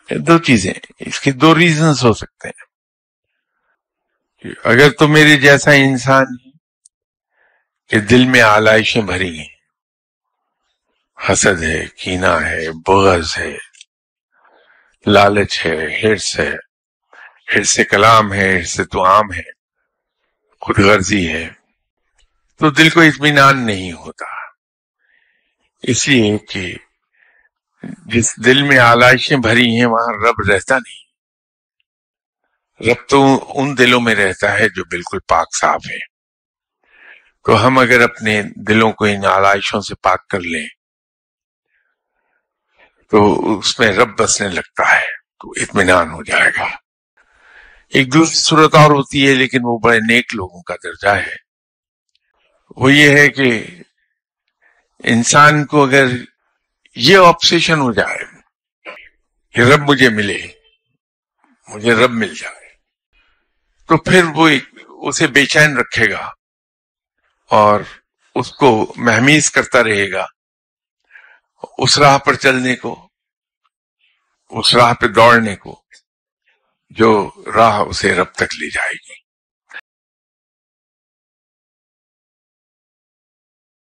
دو چیزیں، اس کے دو ریزنز ہو سکتے ہیں. اگر تو میرے جیسا انسان ہے کہ دل میں آلائشیں بھری ہیں، حسد ہے، کینہ ہے، بغض ہے، لالچ ہے، حرص کلام ہے، حرص طعام ہے، خود غرضی ہے، تو دل کو اطمینان نہیں ہوتا. اس لیے کہ جس دل میں آلائشیں بھری ہیں وہاں رب رہتا نہیں. رب تو ان دلوں میں رہتا ہے جو بالکل پاک صاف ہے. تو ہم اگر اپنے دلوں کو ان آلائشوں سے پاک کر لیں تو اس میں رب بسنے لگتا ہے، تو اطمینان ہو جائے گا. ایک دوسری صورت اور ہوتی ہے، لیکن وہ بڑے نیک لوگوں کا درجہ ہے. وہ یہ ہے کہ انسان کو اگر یہ آبسیشن ہو جائے کہ رب مجھے ملے، مجھے رب مل جائے، تو پھر وہ اسے بے چین رکھے گا اور اس کو مہمیز کرتا رہے گا اس راہ پر چلنے کو، اس راہ پہ دوڑنے کو جو راہ اسے رب تک لے جائے گی.